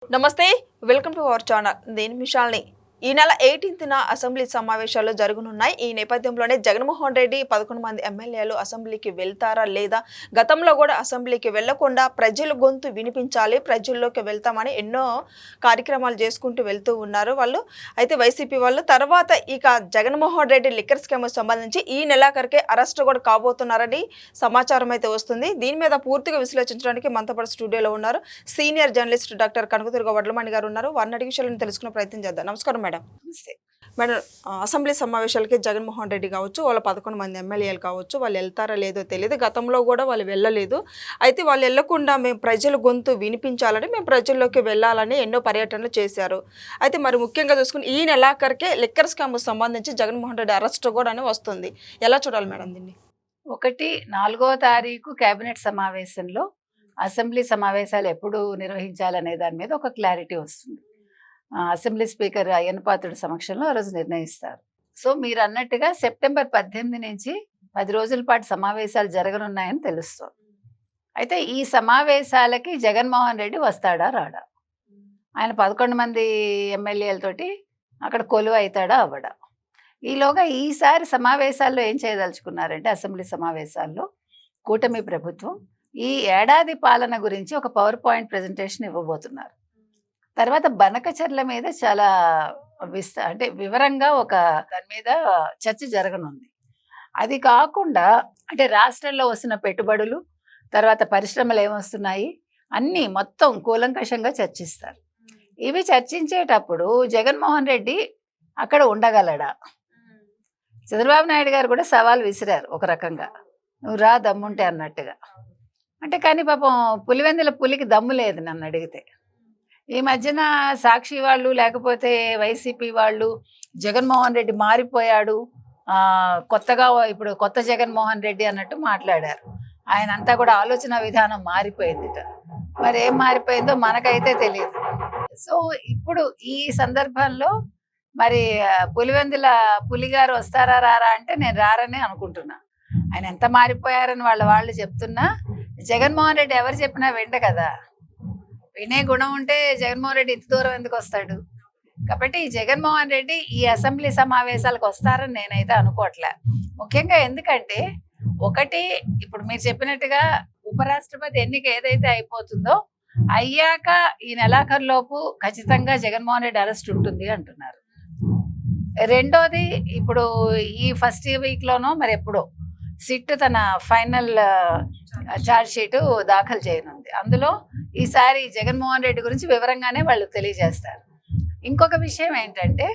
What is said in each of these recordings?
నమస్తే, welcome to our channel. నేను మిషాల్ని. ఈ నెల 18న అసెంబ్లీ సమావేశాలు జరగనున్నాయి. ఈ నేపథ్యంలోనే జగన్మోహన్ రెడ్డి 11 మంది ఎమ్మెల్యేలు అసెంబ్లీకి వెళ్తారా లేదా, గతంలో కూడా అసెంబ్లీకి వెళ్లకుండా ప్రజల గొంతు వినిపించాలి, ప్రజల్లోకి వెళ్తామని ఎన్నో కార్యక్రమాలు చేసుకుంటూ వెళ్తూ ఉన్నారు వాళ్ళు. అయితే వైసీపీ వాళ్ళు తర్వాత ఇక జగన్మోహన్ రెడ్డి లిక్కర్ స్కామ్ సంబంధించి ఈ నెలాఖరికే అరెస్ట్ కూడా కాబోతున్నారని సమాచారం అయితే వస్తుంది. దీని మీద పూర్తిగా విశ్లేషించడానికి మనతో పాటు స్టూడియోలో ఉన్నారు senior journalist doctor Kanakadurga Vadlamani గారు ఉన్నారు. వారిని అడిగే విషయాలను తెలుసుకునే ప్రయత్నం చేద్దాం. నమస్కారం మేడం. మేడం, అసెంబ్లీ సమావేశాలకి జగన్మోహన్ రెడ్డి కావచ్చు, వాళ్ళ 11 మంది ఎమ్మెల్యేలు కావచ్చు, వాళ్ళు వెళ్తారా లేదో తెలియదు. గతంలో కూడా వాళ్ళు వెళ్ళలేదు. అయితే వాళ్ళు వెళ్లకుండా మేము ప్రజల గొంతు వినిపించాలని, మేము ప్రజల్లోకి వెళ్ళాలని ఎన్నో పర్యటనలు చేశారు. అయితే మరి ముఖ్యంగా చూసుకుని ఈ నెలాఖరికే లిక్కర్ స్కామ్ సంబంధించి జగన్మోహన్ రెడ్డి అరెస్ట్ కూడా అని వస్తుంది. ఎలా చూడాలి మేడం దీన్ని? 4వ తారీఖు కేబినెట్ సమావేశంలో అసెంబ్లీ సమావేశాలు ఎప్పుడు నిర్వహించాలనే దాని మీద ఒక క్లారిటీ వస్తుంది. అసెంబ్లీ స్పీకర్ అయ్యన్న పాత్రుడి సమక్షంలో ఆ రోజు నిర్ణయిస్తారు. సో మీరు అన్నట్టుగా సెప్టెంబర్ 18 నుంచి 10 రోజుల పాటు సమావేశాలు జరగనున్నాయని తెలుస్తుంది. అయితే ఈ సమావేశాలకి జగన్మోహన్ రెడ్డి వస్తాడా రాడా, ఆయన 11 మంది ఎమ్మెల్యేలతోటి అక్కడ కొలువు అవుతాడా అవ్వడా. ఈలోగా ఈసారి సమావేశాల్లో ఏం చేయదలుచుకున్నారంటే, అసెంబ్లీ సమావేశాల్లో కూటమి ప్రభుత్వం ఈ ఏడాది పాలన గురించి ఒక పవర్ పాయింట్ ప్రెజెంటేషన్ ఇవ్వబోతున్నారు. తర్వాత బనకచర్ల మీద చాలా అంటే వివరంగా ఒక దాని మీద చర్చ జరగనుంది. అది కాకుండా అంటే రాష్ట్రంలో వస్తున్న పెట్టుబడులు, తర్వాత పరిశ్రమలు ఏమొస్తున్నాయి అన్నీ మొత్తం కూలంకషంగా చర్చిస్తారు. ఇవి చర్చించేటప్పుడు జగన్మోహన్ రెడ్డి అక్కడ ఉండగలడా? చంద్రబాబు నాయుడు గారు కూడా సవాల్ విసిరారు ఒక రకంగా, నువ్వు రా దమ్ముంటే అన్నట్టుగా. అంటే కానీ పాపం పులివెందుల పులికి దమ్ము లేదు నన్ను అడిగితే. ఈ మధ్యన సాక్షి వాళ్ళు లేకపోతే వైసీపీ వాళ్ళు జగన్మోహన్ రెడ్డి మారిపోయాడు, కొత్తగా ఇప్పుడు కొత్త జగన్మోహన్ రెడ్డి అన్నట్టు మాట్లాడారు. ఆయన అంతా కూడా ఆలోచన విధానం మారిపోయిందిట. మరి ఏం మారిపోయిందో మనకైతే తెలియదు. సో ఇప్పుడు ఈ సందర్భంలో మరి పులివెందుల పులిగారు వస్తారా రారా అంటే నేను రారని అనుకుంటున్నా. ఆయన ఎంత మారిపోయారని వాళ్ళు చెప్తున్నా జగన్మోహన్ రెడ్డి ఎవరు చెప్పినా వెంట కదా. వినే గుణం ఉంటే జగన్మోహన్ రెడ్డి ఇంత దూరం ఎందుకు వస్తాడు? కాబట్టి జగన్మోహన్ రెడ్డి ఈ అసెంబ్లీ సమావేశాలకు వస్తారని నేనైతే అనుకోవట్లే. ముఖ్యంగా ఎందుకంటే ఒకటి, ఇప్పుడు మీరు చెప్పినట్టుగా ఉపరాష్ట్రపతి ఎన్నిక ఏదైతే అయిపోతుందో అయ్యాక ఈ నెలాఖరులోపు ఖచ్చితంగా జగన్మోహన్ రెడ్డి అరెస్ట్ ఉంటుంది అంటున్నారు. రెండోది, ఇప్పుడు ఈ ఫస్ట్ వీక్లోనో మరి ఎప్పుడో సిట్ తన ఫైనల్ ఛార్జ్ షీట్ దాఖలు చేయనుంది. అందులో ఈసారి జగన్మోహన్ రెడ్డి గురించి వివరంగానే వాళ్ళు తెలియజేస్తారు. ఇంకొక విషయం ఏంటంటే,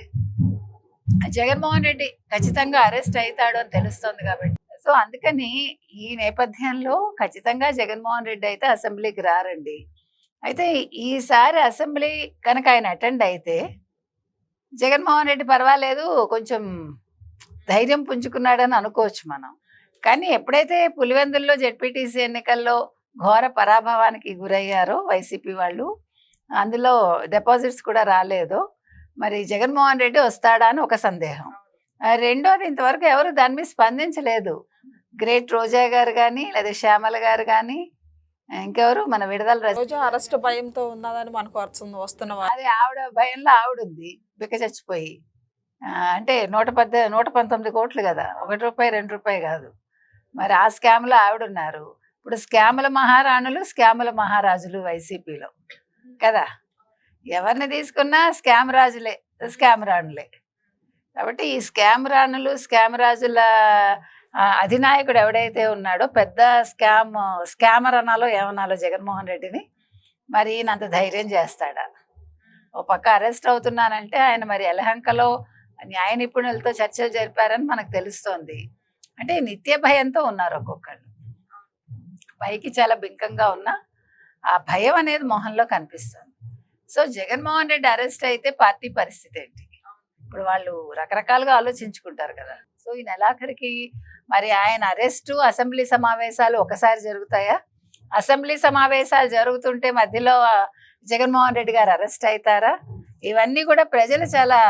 జగన్మోహన్ రెడ్డి ఖచ్చితంగా అరెస్ట్ అవుతాడు అని తెలుస్తుంది కాబట్టి, సో అందుకని ఈ నేపథ్యంలో ఖచ్చితంగా జగన్మోహన్ రెడ్డి అయితే అసెంబ్లీకి రారండి. అయితే ఈసారి అసెంబ్లీ కనుక ఆయన అటెండ్ అయితే జగన్మోహన్ రెడ్డి పర్వాలేదు, కొంచెం ధైర్యం పుంజుకున్నాడని అనుకోవచ్చు మనం. కానీ ఎప్పుడైతే పులివెందుల్లో జెడ్పీటీసీ ఎన్నికల్లో ఘోర పరాభవానికి గురయ్యారో వైసీపీ వాళ్ళు, అందులో డిపాజిట్స్ కూడా రాలేదు, మరి జగన్మోహన్ రెడ్డి వస్తాడా అని ఒక సందేహం. రెండోది, ఇంతవరకు ఎవరు దాని మీద స్పందించలేదు. గ్రేట్ రోజా గారు కానీ లేదా శ్యామల గారు కానీ ఇంకెవరు, మన విడుదల రోజా అరెస్ట్ భయంతో ఉన్నదని మనకు వస్తున్న అది ఆవిడ భయంలో ఆవిడుంది, బిక్క చచ్చిపోయి. అంటే 119 కోట్లు కదా, ₹1 ₹2 కాదు. మరి ఆ స్కామ్లో ఆవిడున్నారు. ఇప్పుడు స్కాముల మహారాణులు, స్కాముల మహారాజులు వైసీపీలో కదా. ఎవరిని తీసుకున్నా స్కామ్ రాజులే, స్కామ్ రాణులే. కాబట్టి ఈ స్కామ్ రాణులు, స్కామ్ రాజుల అధినాయకుడు ఎవడైతే ఉన్నాడో, పెద్ద స్కామర్ అనాలో ఏమనాలో జగన్మోహన్ రెడ్డిని, మరి ఈయనంత ధైర్యం చేస్తాడా? ఓ పక్క అరెస్ట్ అవుతున్నానంటే ఆయన మరి యలహంకలో న్యాయ నిపుణులతో చర్చలు జరిపారని మనకు తెలుస్తోంది. అంటే నిత్య భయంతో ఉన్నారు ఒక్కొక్కళ్ళు. పైకి చాలా బింకంగా ఉన్నా ఆ భయం అనేది మొహంలో కనిపిస్తుంది. సో జగన్మోహన్ రెడ్డి అరెస్ట్ అయితే పార్టీ పరిస్థితి ఏంటి? ఇప్పుడు వాళ్ళు రకరకాలుగా ఆలోచించుకుంటారు కదా. సో ఈ నెలాఖరికి మరి ఆయన అరెస్టు, అసెంబ్లీ సమావేశాలు ఒకసారి జరుగుతాయా? అసెంబ్లీ సమావేశాలు జరుగుతుంటే మధ్యలో జగన్మోహన్ రెడ్డి గారు అరెస్ట్ అవుతారా? ఇవన్నీ కూడా ప్రజలు చాలా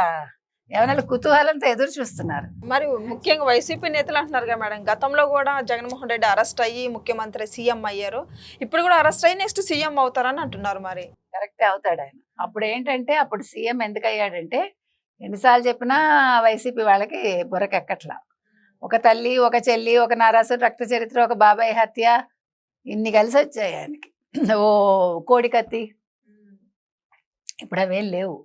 ఏమైనా కుతూహలంతో ఎదురు చూస్తున్నారు. మరి ముఖ్యంగా వైసీపీ నేతలు అంటున్నారు కదా మేడం, గతంలో కూడా జగన్మోహన్ రెడ్డి అరెస్ట్ అయ్యి ముఖ్యమంత్రి సీఎం అయ్యారు, ఇప్పుడు కూడా అరెస్ట్ అయ్యి నెక్స్ట్ సీఎం అవుతారని అంటున్నారు. మరి కరెక్టే అవుతాడు ఆయన. అప్పుడు ఏంటంటే అప్పుడు సీఎం ఎందుకు అయ్యాడంటే ఎన్నిసార్లు చెప్పినా వైసీపీ వాళ్ళకి బుర్రకెక్కట్లా. ఒక తల్లి, ఒక చెల్లి, ఒక నారాసు రక్త చరిత్ర, ఒక బాబాయ్ హత్య ఇన్ని కలిసి వచ్చాయి ఆయనకి. ఓ కోడికత్తి ఇప్పుడు అవేం లేవు.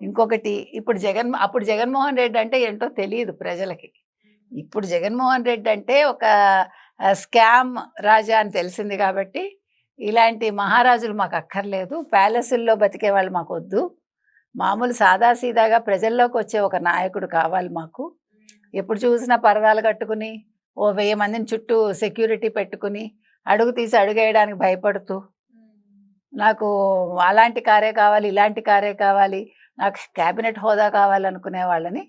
ఇంకొకటి ఇప్పుడు అప్పుడు జగన్మోహన్ రెడ్డి అంటే ఏంటో తెలియదు ప్రజలకి. ఇప్పుడు జగన్మోహన్ రెడ్డి అంటే ఒక స్కామ్ రాజా అని తెలిసింది కాబట్టి ఇలాంటి మహారాజులు మాకు అక్కర్లేదు, ప్యాలెసుల్లో బతికే వాళ్ళు మాకు వద్దు, మామూలు సాదాసీదాగా ప్రజల్లోకి వచ్చే ఒక నాయకుడు కావాలి మాకు. ఎప్పుడు చూసినా పరదాలు కట్టుకుని ఓ 1000 మందిని చుట్టూ సెక్యూరిటీ పెట్టుకుని అడుగు తీసి అడుగేయడానికి భయపడుతూ నాకు అలాంటి కారే కావాలి, ఇలాంటి కారే కావాలి, నాకు క్యాబినెట్ హోదా కావాలనుకునే వాళ్ళని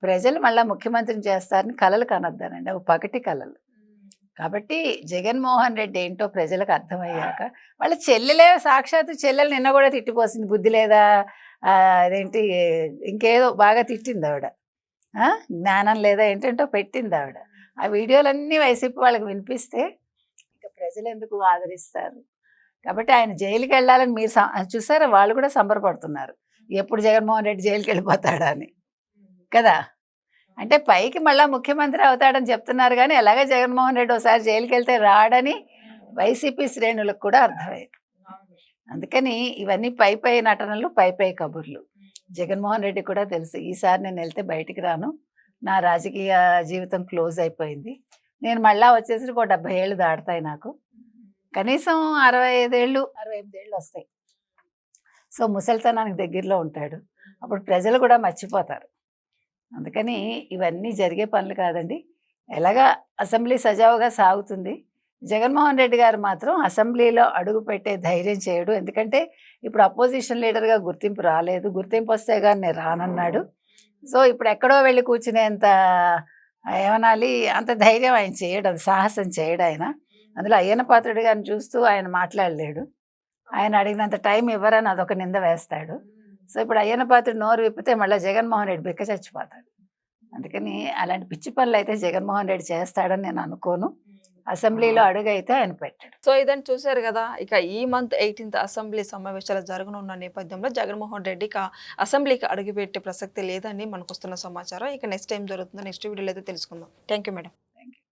ప్రజలు మళ్ళీ ముఖ్యమంత్రిని చేస్తారని కలలు కనొద్దానండి, అవి పగటి కలలు. కాబట్టి జగన్మోహన్ రెడ్డి ఏంటో ప్రజలకు అర్థమయ్యాక వాళ్ళ చెల్లెలే సాక్షాత్తు చెల్లెలు నిన్న కూడా తిట్టిపోసింది, బుద్ధి లేదా అదేంటి ఇంకేదో బాగా తిట్టింది ఆవిడ, జ్ఞానం లేదా ఏంటంటో పెట్టింది ఆవిడ. ఆ వీడియోలన్నీ వైసీపీ వాళ్ళకి వినిపిస్తే ఇంకా ప్రజలు ఎందుకు ఆదరిస్తారు? కాబట్టి ఆయన జైలుకి వెళ్ళాలని మీరు చూసారా, వాళ్ళు కూడా సంబరపడుతున్నారు ఎప్పుడు జగన్మోహన్ రెడ్డి జైలుకి వెళ్ళిపోతాడా అని కదా. అంటే పైకి మళ్ళీ ముఖ్యమంత్రి అవుతాడని చెప్తున్నారు కానీ ఎలాగ జగన్మోహన్ రెడ్డి ఒకసారి జైలుకి వెళ్తే రాడని వైసీపీ శ్రేణులకు కూడా అర్థమయ్యేది. అందుకని ఇవన్నీ పై నటనలు, పై కబుర్లు. జగన్మోహన్ రెడ్డి కూడా తెలుసు ఈసారి నేను వెళ్తే బయటికి రాను, నా రాజకీయ జీవితం క్లోజ్ అయిపోయింది, నేను మళ్ళీ వచ్చేసి ఒక 70 ఏళ్ళు దాటుతాయి, నాకు కనీసం 65 ఏళ్ళు 68 ఏళ్ళు వస్తాయి. సో ముసలితనానికి దగ్గరలో ఉంటాడు, అప్పుడు ప్రజలు కూడా మర్చిపోతారు. అందుకని ఇవన్నీ జరిగే పనులు కాదండి. ఎలాగా అసెంబ్లీ సజావుగా సాగుతుంది. జగన్మోహన్ రెడ్డి గారు మాత్రం అసెంబ్లీలో అడుగు పెట్టే ధైర్యం చేయడు. ఎందుకంటే ఇప్పుడు అపోజిషన్ లీడర్గా గుర్తింపు రాలేదు, గుర్తింపు వస్తే కానీ నేను రానన్నాడు. సో ఇప్పుడు ఎక్కడో వెళ్ళి కూర్చునేంత ఏమనాలి, అంత ధైర్యం ఆయన చేయడు, అది సాహసం చేయడు ఆయన. అందులో అయ్యన్న పాత్రుడి గారిని చూస్తూ ఆయన మాట్లాడలేడు, ఆయన అడిగినంత టైం ఇవ్వరని అదొక నింద వేస్తాడు. సో ఇప్పుడు అయ్యన్న పాత్రుడు నోరు విప్పితే మళ్ళీ జగన్మోహన్ రెడ్డి బిక్క చచ్చిపోతాడు. అందుకని అలాంటి పిచ్చి పనులు అయితే జగన్మోహన్ రెడ్డి చేస్తాడని నేను అనుకోను. అసెంబ్లీలో అడుగు అయితే ఆయన పెట్టాడు. సో ఇదని చూశారు కదా. ఇక ఈ మంత్ 18th అసెంబ్లీ సమావేశాలు జరగనున్న నేపథ్యంలో జగన్మోహన్ రెడ్డికి అసెంబ్లీకి అడుగుపెట్టే ప్రసక్తి లేదని మనకు వస్తున్న సమాచారం. ఇక నెక్స్ట్ టైం జరుగుతుందో నెక్స్ట్ వీడియోలో అయితే తెలుసుకుందాం. Thank you madam.